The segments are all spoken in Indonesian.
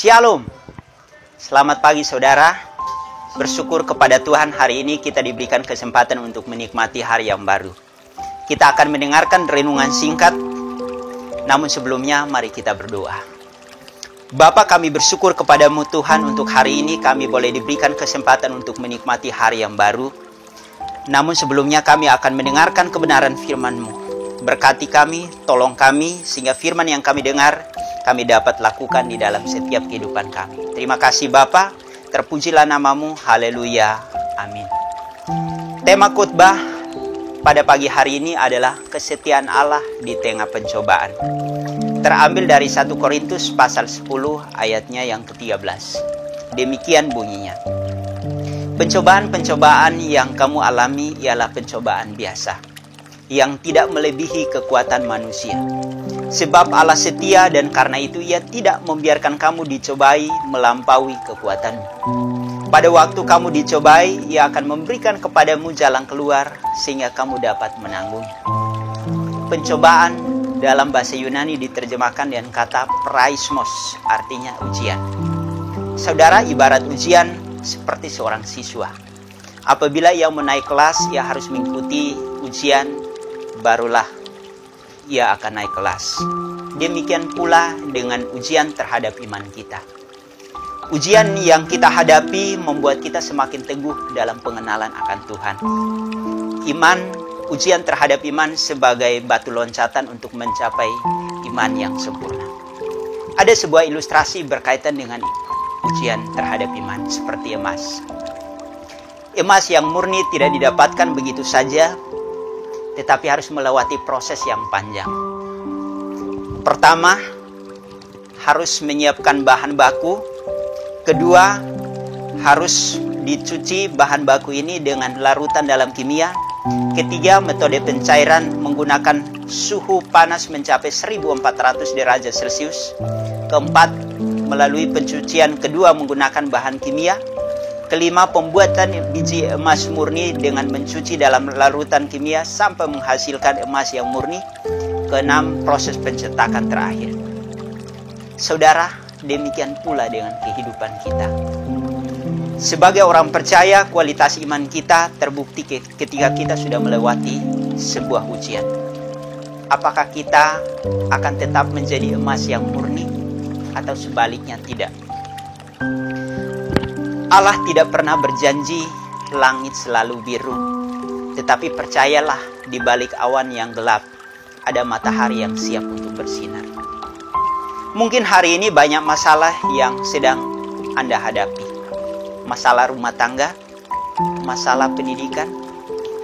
Shalom. Selamat pagi saudara. Bersyukur kepada Tuhan hari ini kita diberikan kesempatan untuk menikmati hari yang baru. Kita akan mendengarkan renungan singkat. Namun sebelumnya mari kita berdoa. Bapa, kami bersyukur kepadamu Tuhan untuk hari ini kami boleh diberikan kesempatan untuk menikmati hari yang baru. Namun sebelumnya kami akan mendengarkan kebenaran firman-Mu. Berkati kami, tolong kami sehingga firman yang kami dengar kami dapat lakukan di dalam setiap kehidupan kami. Terima kasih Bapa, terpujilah namamu, haleluya, amin. Tema khotbah pada pagi hari ini adalah kesetiaan Allah di tengah pencobaan. Terambil dari 1 Korintus pasal 10 ayatnya yang ke-13. Demikian bunyinya. Pencobaan-pencobaan yang kamu alami ialah pencobaan biasa, yang tidak melebihi kekuatan manusia. Sebab Allah setia dan karena itu Ia tidak membiarkan kamu dicobai melampaui kekuatanmu. Pada waktu kamu dicobai, Ia akan memberikan kepadamu jalan keluar sehingga kamu dapat menanggungnya. Pencobaan dalam bahasa Yunani diterjemahkan dengan kata praismos, artinya ujian. Saudara, ibarat ujian seperti seorang siswa. Apabila ia menaik kelas, ia harus mengikuti ujian, barulah ia akan naik kelas. Demikian pula dengan ujian terhadap iman kita. Ujian yang kita hadapi membuat kita semakin teguh dalam pengenalan akan Tuhan. Ujian terhadap iman sebagai batu loncatan untuk mencapai iman yang sempurna. Ada sebuah ilustrasi berkaitan dengan ujian terhadap iman seperti emas. Emas yang murni tidak didapatkan begitu saja, tetapi harus melewati proses yang panjang. Pertama, harus menyiapkan bahan baku. Kedua, harus dicuci bahan baku ini dengan larutan dalam kimia. Ketiga, metode pencairan menggunakan suhu panas mencapai 1400 derajat Celcius. Keempat, melalui pencucian kedua menggunakan bahan kimia. Kelima, pembuatan biji emas murni dengan mencuci dalam larutan kimia sampai menghasilkan emas yang murni. Keenam, proses pencetakan terakhir. Saudara, demikian pula dengan kehidupan kita. Sebagai orang percaya, kualitas iman kita terbukti ketika kita sudah melewati sebuah ujian. Apakah kita akan tetap menjadi emas yang murni atau sebaliknya tidak? Allah tidak pernah berjanji langit selalu biru. Tetapi percayalah, di balik awan yang gelap ada matahari yang siap untuk bersinar. Mungkin hari ini banyak masalah yang sedang Anda hadapi. Masalah rumah tangga, masalah pendidikan,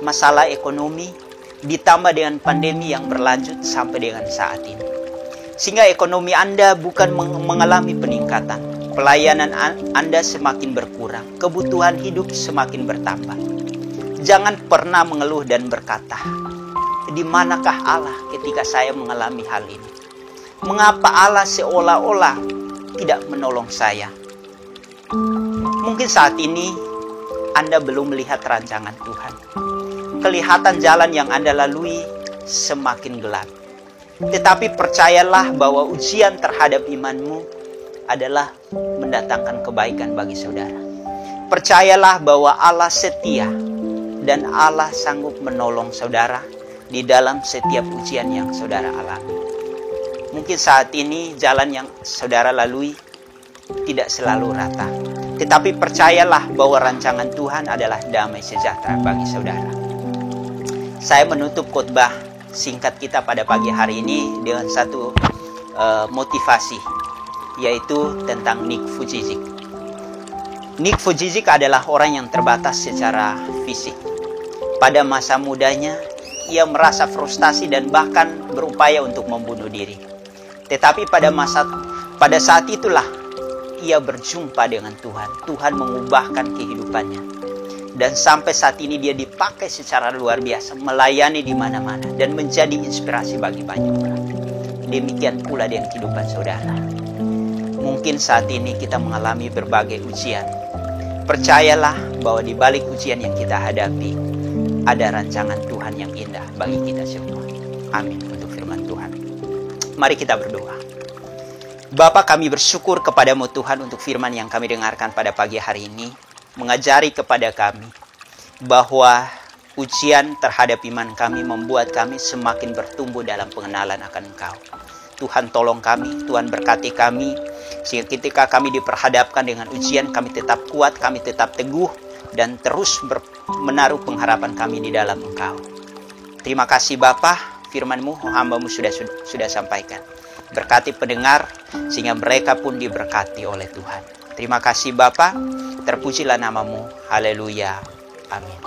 masalah ekonomi, ditambah dengan pandemi yang berlanjut sampai dengan saat ini. Sehingga ekonomi Anda bukan mengalami peningkatan. Pelayanan Anda semakin berkurang, kebutuhan hidup semakin bertambah. Jangan pernah mengeluh dan berkata, di manakah Allah ketika saya mengalami hal ini? Mengapa Allah seolah-olah tidak menolong saya? Mungkin saat ini Anda belum melihat rancangan Tuhan. Kelihatan jalan yang Anda lalui semakin gelap. Tetapi percayalah bahwa ujian terhadap imanmu adalah mendatangkan kebaikan bagi saudara. Percayalah bahwa Allah setia dan Allah sanggup menolong saudara di dalam setiap ujian yang saudara alami. Mungkin saat ini jalan yang saudara lalui tidak selalu rata, tetapi percayalah bahwa rancangan Tuhan adalah damai sejahtera bagi saudara. Saya menutup khotbah singkat kita pada pagi hari ini dengan satu motivasi, yaitu tentang Nick Vujicic. Nick Vujicic adalah orang yang terbatas secara fisik. Pada masa mudanya, ia merasa frustasi dan bahkan berupaya untuk membunuh diri. Tetapi pada saat itulah ia berjumpa dengan Tuhan. Tuhan mengubahkan kehidupannya. Dan sampai saat ini dia dipakai secara luar biasa, melayani di mana-mana dan menjadi inspirasi bagi banyak orang. Demikian pula dengan kehidupan saudara. Mungkin saat ini kita mengalami berbagai ujian. Percayalah bahwa di balik ujian yang kita hadapi, ada rancangan Tuhan yang indah bagi kita semua. Amin untuk firman Tuhan. Mari kita berdoa. Bapa, kami bersyukur kepadamu Tuhan untuk firman yang kami dengarkan pada pagi hari ini. Mengajari kepada kami bahwa ujian terhadap iman kami membuat kami semakin bertumbuh dalam pengenalan akan Engkau. Tuhan tolong kami, Tuhan berkati kami, sehingga ketika kami diperhadapkan dengan ujian, kami tetap kuat, kami tetap teguh, dan terus menaruh pengharapan kami di dalam Engkau. Terima kasih Bapa, firman-Mu hamba-Mu sudah sampaikan. Berkati pendengar, sehingga mereka pun diberkati oleh Tuhan. Terima kasih Bapa, terpujilah nama-Mu. Haleluya. Amin.